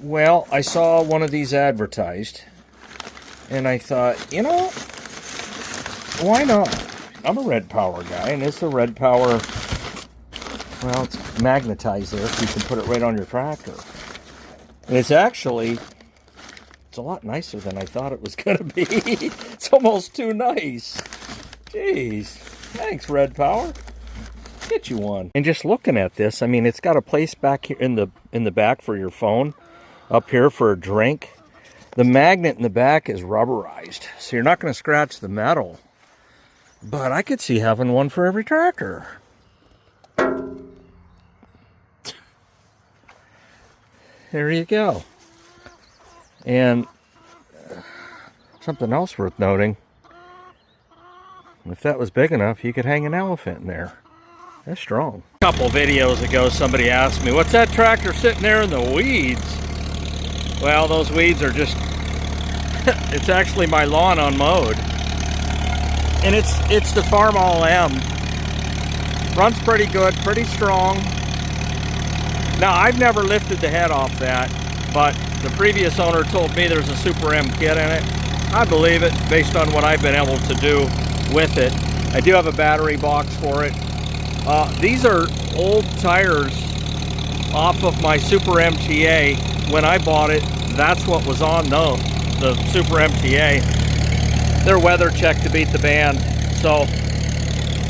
Well, I saw one of these advertised, and I thought, you know, why not? I'm a Red Power guy, and it's a Red Power, well, it's magnetized there, so you can put it right on your tractor. And it's actually, it's a lot nicer than I thought it was going to be. It's almost too nice. Jeez. Thanks, Red Power. Get you one. And just looking at this, I mean, it's got a place back here in the back for your phone. Up here for a drink. The magnet in the back is rubberized, so you're not going to scratch the metal. But I could see having one for every tractor. There you go. And something else worth noting. If that was big enough, you could hang an elephant in there. That's strong. A couple videos ago, somebody asked me, what's that tractor sitting there in the weeds? Well, those weeds are just, it's actually my lawn unmowed. And it's the Farmall M. Runs pretty good, pretty strong. Now, I've never lifted the head off that, but the previous owner told me there's a Super M kit in it. I believe it based on what I've been able to do with it. I do have a battery box for it. These are old tires off of my Super MTA. When I bought it, that's what was on the Super MTA. They're weather checked to beat the band. So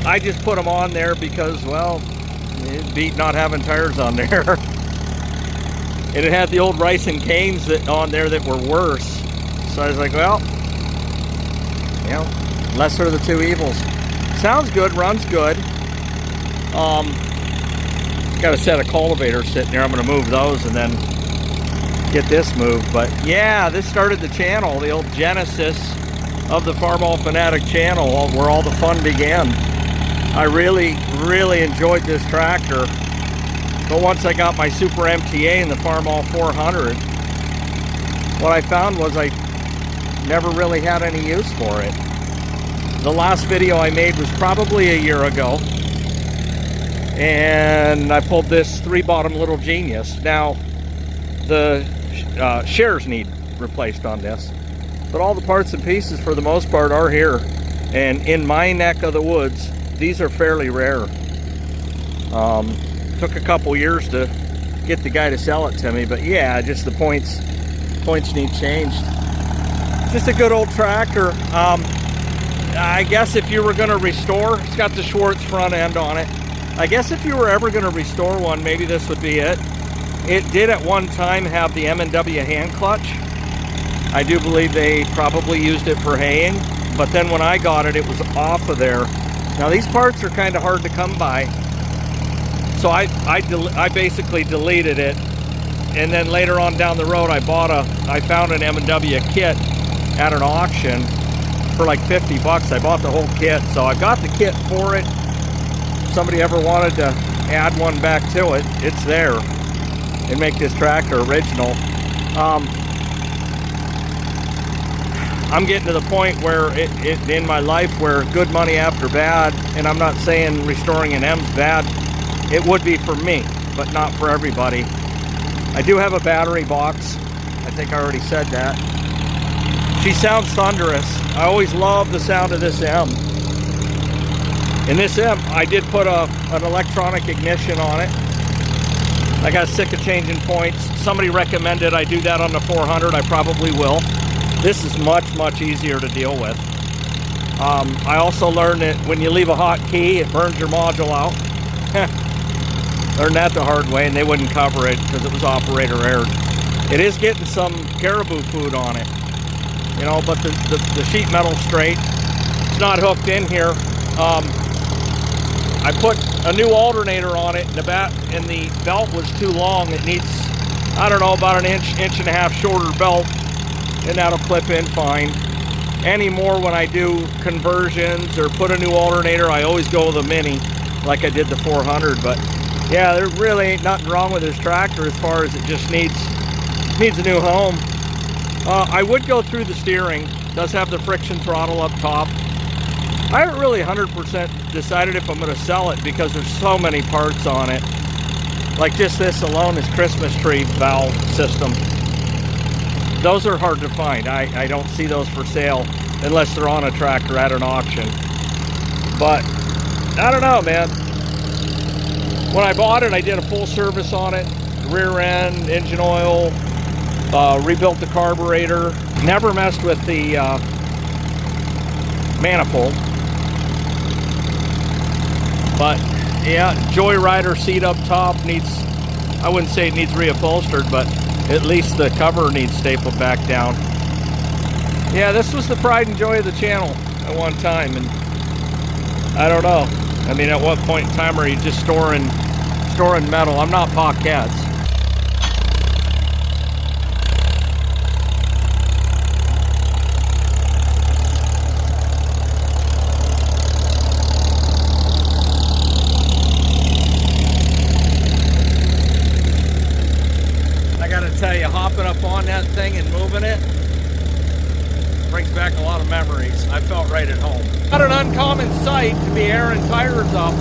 I just put them on there because, well, it beat not having tires on there. And it had the old rice and canes on there that were worse. So I was like, well, you know, lesser of the two evils. Sounds good, runs good. Got a set of cultivators sitting there. I'm going to move those and then get this moved. But yeah, this started the channel, the old genesis of the Farmall Fanatic channel, where all the fun began. I really enjoyed this tractor. But once I got my Super MTA and the Farmall 400, what I found was I never really had any use for it. The last video I made was probably a year ago. And I pulled this 3-bottom Little Genius. Now, the shares need replaced on this, but all the parts and pieces for the most part are here. And in my neck of the woods, these are fairly rare. Took a couple years to get the guy to sell it to me, but yeah, just the points need changed. Just a good old tractor. I guess if you were going to restore, it's got the Schwartz front end on it. I guess if you were ever going to restore one, maybe this would be it. It did at one time have the M&W hand clutch. I do believe they probably used it for haying, but then when I got it, it was off of there. Now these parts are kind of hard to come by, so I basically deleted it, and then later on down the road, I found an M&W kit at an auction for like 50 bucks. I bought the whole kit, so I got the kit for it. If somebody ever wanted to add one back to it, it's there, and make this tractor original. I'm getting to the point where in my life where good money after bad, and I'm not saying restoring an M's bad, it would be for me, but not for everybody. I do have a battery box. I think I already said that. She sounds thunderous. I always love the sound of this M. In this M, I did put an electronic ignition on it. I got sick of changing points. Somebody recommended I do that on the 400. I probably will. This is much easier to deal with. I also learned that when you leave a hot key, it burns your module out. Learned that the hard way, and they wouldn't cover it because it was operator aired. It is getting some caribou food on it, you know, but the sheet metal's straight. It's not hooked in here. I put a new alternator on it, and the belt was too long. It needs, I don't know, about an inch and a half shorter belt, and that'll clip in fine. Anymore, when I do conversions or put a new alternator, I always go with a mini, like I did the 400. But yeah, there really ain't nothing wrong with this tractor as far as it just needs a new home. I would go through the steering. It does have the friction throttle up top. I haven't really 100% decided if I'm going to sell it because there's so many parts on it. Like just this alone is Christmas tree valve system. those are hard to find. I don't see those for sale unless they're on a tractor at an auction. But I don't know, man. When I bought it, I did a full service on it. Rear end, engine oil, rebuilt the carburetor. Never messed with the manifold. But yeah, Joyrider seat up top needs, I wouldn't say it needs reupholstered, but at least the cover needs stapled back down. Yeah, this was the pride and joy of the channel at one time, and I don't know. I mean, at what point in time are you just storing metal? I'm not Pa Cats. I gotta tell you, hopping up on that thing and moving it brings back a lot of memories. I felt right at home. Not an uncommon sight to be airing tires up.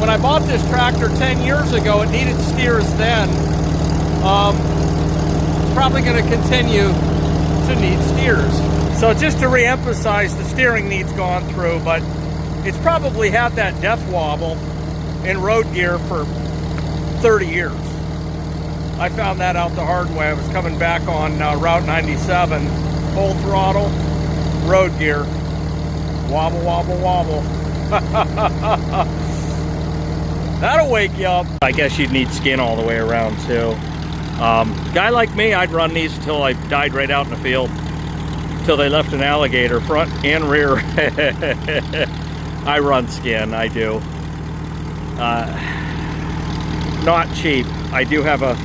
When I bought this tractor 10 years ago, it needed steers then. It's probably going to continue to need steers. So just to re-emphasize, the steering needs gone through, but it's probably had that death wobble in road gear for 30 years. I found that out the hard way. I was coming back on Route 97, full throttle, road gear, wobble, wobble, wobble. That'll wake you up. I guess you'd need skin all the way around too. Guy like me, I'd run these until I died right out in the field, till they left an alligator, front and rear. I run skin, I do. Not cheap. I do have a,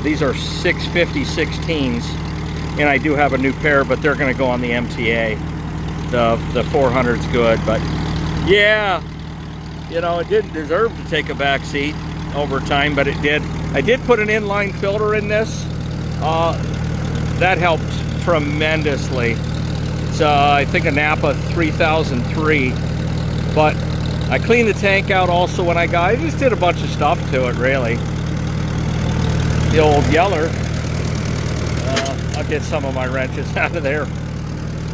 these are 650 16s, and I do have a new pair, but they're gonna go on the MTA. The 400's good, but yeah, you know, it didn't deserve to take a back seat over time, but it did. I did put an inline filter in this. That helped tremendously. It's I think a Napa 3003, but I cleaned the tank out also when I just did a bunch of stuff to it, really. The old Yeller. I'll get some of my wrenches out of there.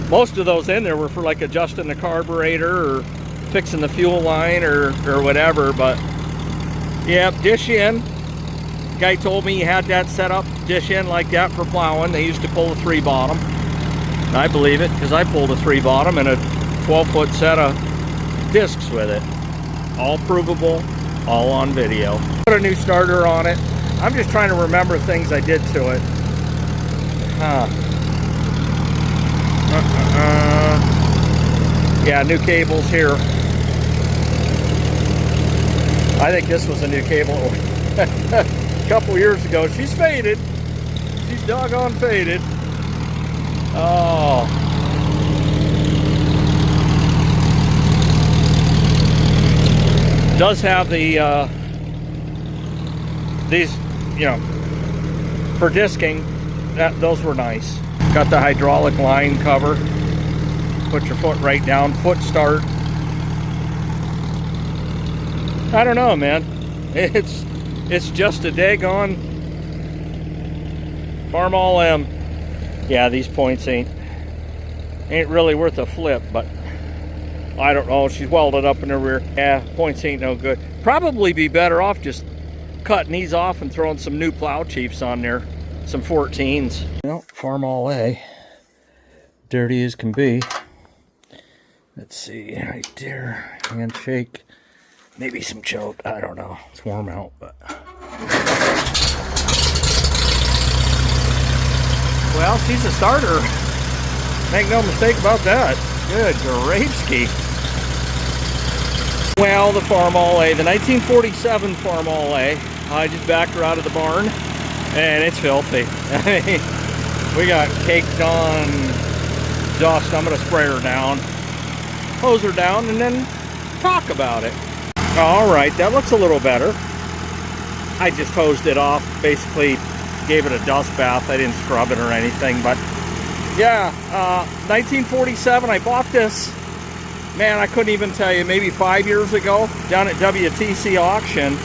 Most of those in there were for like adjusting the carburetor or fixing the fuel line or whatever, but yeah, dish in. Guy told me he had that set up, dish in like that for plowing. They used to pull a 3 bottom. And I believe it, because I pulled a 3 bottom and a 12-foot set of discs with it. All provable, all on video. Put a new starter on it. I'm just trying to remember things I did to it. Yeah, new cables here. I think this was a new cable a couple years ago. She's faded. She's doggone faded. Oh. Does have the these, you know, for disking. Those were nice. Got the hydraulic line cover. Put your foot right down, foot start. I don't know, man. It's just a daggone Farmall M. Yeah, these points ain't really worth a flip, but I don't know. She's welded up in the rear. Yeah, points ain't no good. Probably be better off just cutting these off and throwing some new plow chiefs on there. Some 14s. Well, Farmall A. Dirty as can be. Let's see, right there. Handshake. Maybe some choke. I don't know. It's warm out, but. Well, she's a starter. Make no mistake about that. Good gravesky. Well, the Farmall A, the 1947 Farmall A. I just backed her out of the barn, and it's filthy. I mean, we got caked on dust. I'm gonna spray her down, hose her down, and then talk about it. All right, that looks a little better. I just hosed it off, basically gave it a dust bath. I didn't scrub it or anything, but yeah, 1947, I bought this, man, I couldn't even tell you, maybe 5 years ago, down at WTC auction,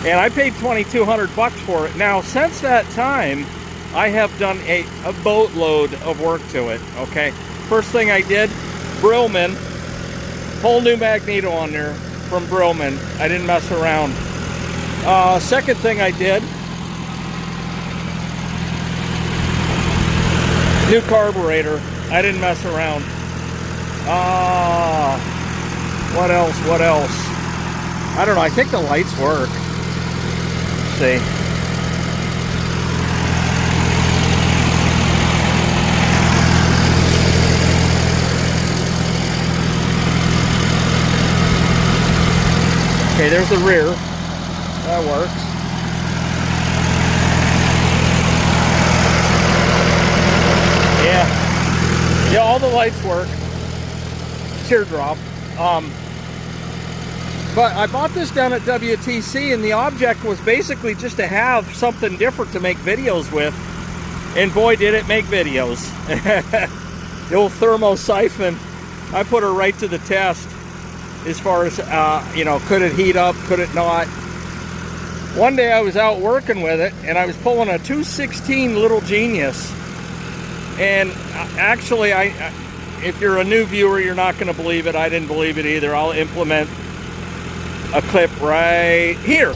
and I paid $2,200 for it. Now, since that time, I have done a boatload of work to it, okay? First thing I did, Brillman, whole new magneto on there from Brillman. I didn't mess around. Second thing I did, new carburetor. I didn't mess around. What else? What else? I don't know. I think the lights work. Let's see. Okay, there's the rear. That works. Yeah, all the lights work. Teardrop. But I bought this down at WTC, and the object was basically just to have something different to make videos with. And boy, did it make videos. The old thermo siphon, I put her right to the test as far as, you know, could it heat up, could it not? One day I was out working with it, and I was pulling a 216 Little Genius. And actually, if you're a new viewer, you're not going to believe it. I didn't believe it either. I'll implement a clip right here.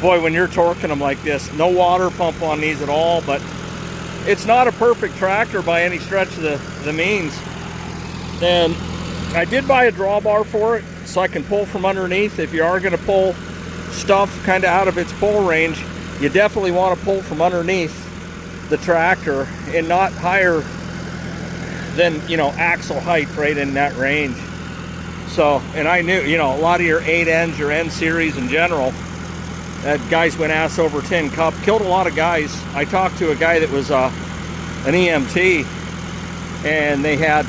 Boy, when you're torquing them like this, no water pump on these at all, but it's not a perfect tractor by any stretch of the means. And I did buy a drawbar for it so I can pull from underneath. If you are going to pull stuff kind of out of its pull range, you definitely want to pull from underneath the tractor and not higher than, you know, axle height, right in that range. So, and I knew, you know, a lot of your 8Ns, your N series in general, that guys went ass over tin cup, killed a lot of guys. I talked to a guy that was an EMT, and they had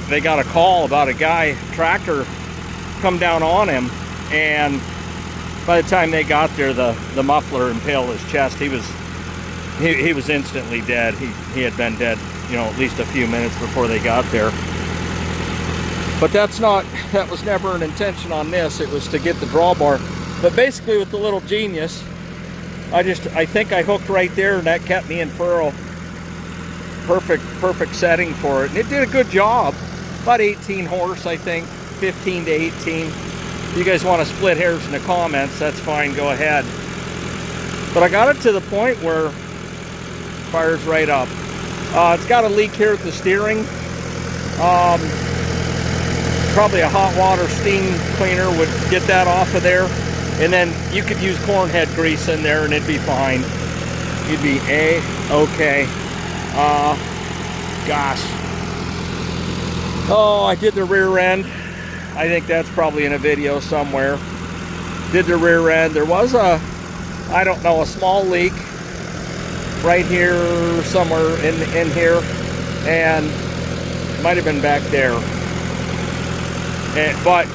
they got a call about a guy tractor come down on him, and by the time they got there, the muffler impaled his chest. He was instantly dead. He had been dead, you know, at least a few minutes before they got there. But that was never an intention on this. It was to get the drawbar. But basically with the Little Genius, I think I hooked right there, and that kept me in furrow. Perfect setting for it. And it did a good job. About 18 horse, I think, 15 to 18. If you guys want to split hairs in the comments, that's fine, go ahead. But I got it to the point where it fires right up. It's got a leak here at the steering. Probably a hot water steam cleaner would get that off of there. And then you could use corn head grease in there and it'd be fine. You'd be A-okay. Gosh. Oh, I did the rear end. I think that's probably in a video somewhere. Did the rear end. There was a, I don't know, a small leak right here somewhere in here. And it might have been back there. But,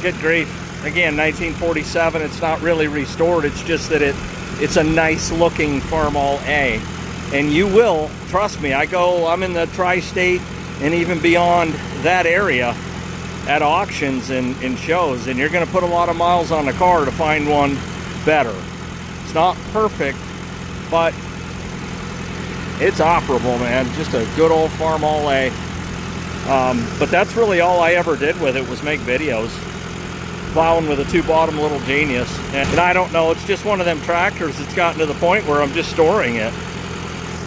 good grief. Again, 1947, it's not really restored. It's just that it's a nice looking Farmall A. And you will, trust me, I'm in the tri-state and even beyond that area at auctions and shows, and you're gonna put a lot of miles on the car to find one better. It's not perfect, but it's operable, man. Just a good old Farmall A. But that's really all I ever did with it, was make videos. Plowing with a 2-bottom Little Genius. And I don't know, it's just one of them tractors that's gotten to the point where I'm just storing it.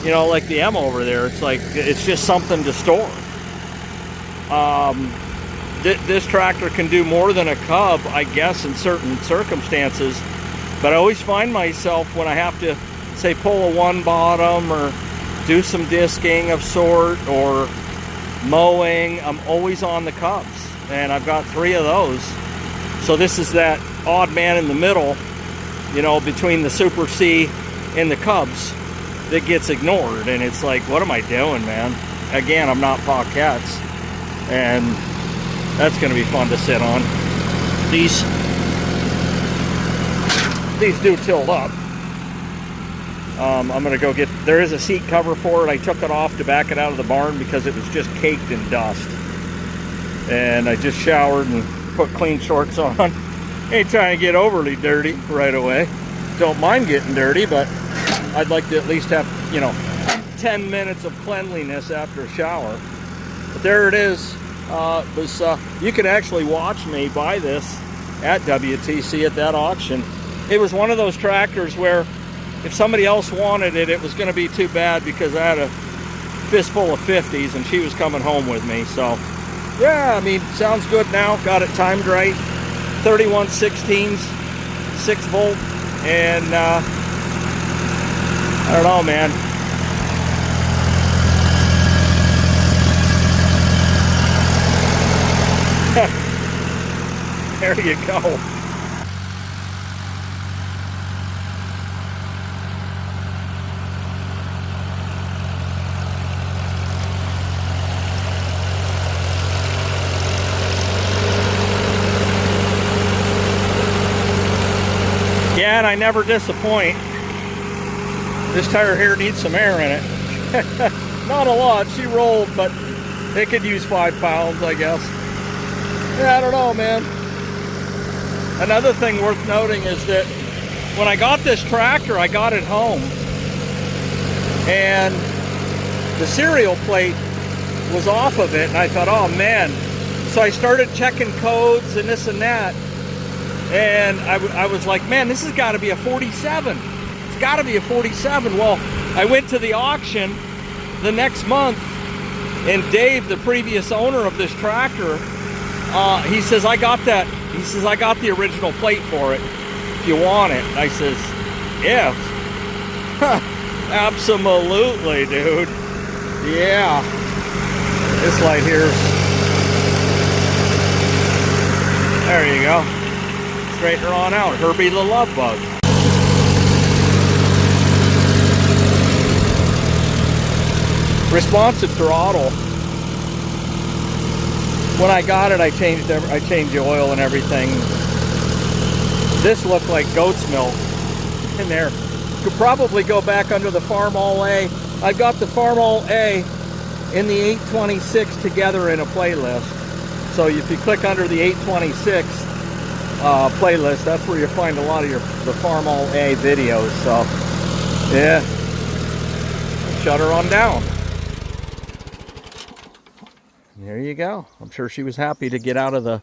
You know, like the M over there, it's like, it's just something to store. This tractor can do more than a Cub, I guess, in certain circumstances. But I always find myself when I have to, say, pull a 1-bottom or do some disking of sort or mowing, I'm always on the Cubs. And I've got 3 of those. So this is that odd man in the middle, you know, between the Super C and the Cubs that gets ignored. And it's like, what am I doing, man? Again, I'm not Paquettes. And that's going to be fun to sit on. These these do tilt up. I'm gonna go get, there is a seat cover for it. I took it off to back it out of the barn because it was just caked in dust. And I just showered and put clean shorts on. Ain't trying to get overly dirty right away. Don't mind getting dirty, but I'd like to at least have, you know, 10 minutes of cleanliness after a shower. But there it is. You can actually watch me buy this at WTC at that auction. It was one of those tractors where if somebody else wanted it, it was going to be too bad because I had a fistful of 50s and she was coming home with me. So yeah, I mean, sounds good now. Got it timed right. 31/16, 6 volt, and I don't know, man. There you go. Yeah, and I never disappoint. This tire here needs some air in it. Not a lot. She rolled, but it could use 5 pounds, I guess. Yeah, I don't know, man. Another thing worth noting is that when I got this tractor, I got it home, and the serial plate was off of it, and I thought, oh man. So I started checking codes and this and that, and I was like, man, this has got to be a 47. It's got to be a 47. Well, I went to the auction the next month, and Dave, the previous owner of this tractor, he says, I got that. He says, I got the original plate for it, if you want it. I says, yeah. Absolutely, dude. Yeah. This light here's, there you go. Straighten her on out. Herbie the Love Bug. Responsive throttle. When I got it, I changed the oil and everything. This looked like goat's milk in there. Could probably go back under the Farmall A. I've got the Farmall A and the 826 together in a playlist. So if you click under the 826 playlist, that's where you find a lot of the Farmall A videos. So yeah, shut her on down. There you go. I'm sure she was happy to get out of the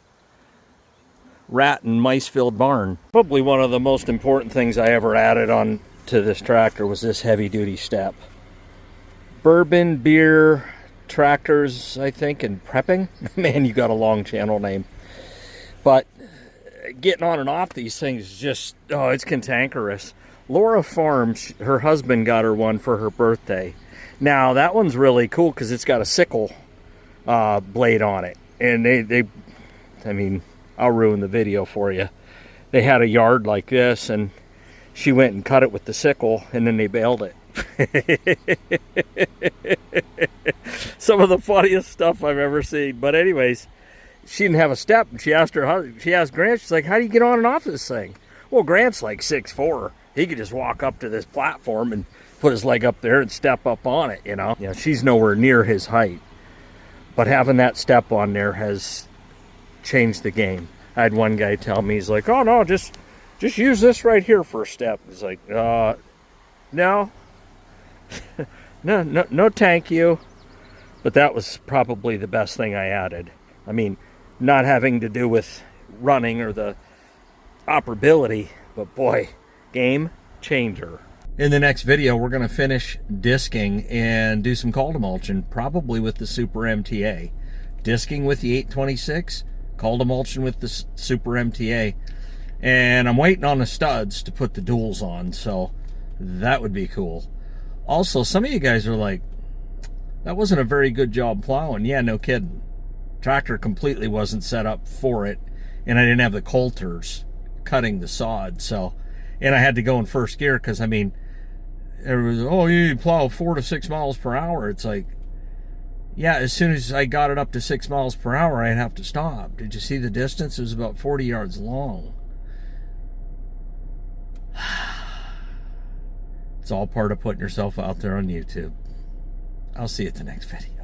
rat and mice-filled barn. Probably one of the most important things I ever added on to this tractor was this heavy-duty step. Bourbon Beer Tractors, I think, and Prepping. Man, you got a long channel name. But getting on and off these things is just, oh, it's cantankerous. Laura Farms, her husband got her one for her birthday. Now, that one's really cool because it's got a sickle blade on it, and I mean, I'll ruin the video for you. They had a yard like this, and she went and cut it with the sickle, and then they baled it. Some of the funniest stuff I've ever seen. But anyways, she didn't have a step, and she asked Grant, she's like, how do you get on and off this thing? Well, Grant's like 6'4". He could just walk up to this platform and put his leg up there and step up on it, you know. Yeah, she's nowhere near his height. But having that step on there has changed the game. I had one guy tell me, he's like, oh no, just use this right here for a step. He's like, no. no, thank you. But that was probably the best thing I added. I mean, not having to do with running or the operability, but boy, game changer. In the next video, we're going to finish disking and do some cold emulsion, probably with the Super MTA. Disking with the 826, cold emulsion with the Super MTA. And I'm waiting on the studs to put the duals on, so that would be cool. Also, some of you guys are like, that wasn't a very good job plowing. Yeah, no kidding. Tractor completely wasn't set up for it, and I didn't have the coulters cutting the sod, so, and I had to go in first gear because, I mean, it was, oh, you plow 4 to 6 miles per hour. It's like, yeah, as soon as I got it up to 6 miles per hour, I'd have to stop. Did you see the distance? It was about 40 yards long. It's all part of putting yourself out there on YouTube. I'll see you at the next video.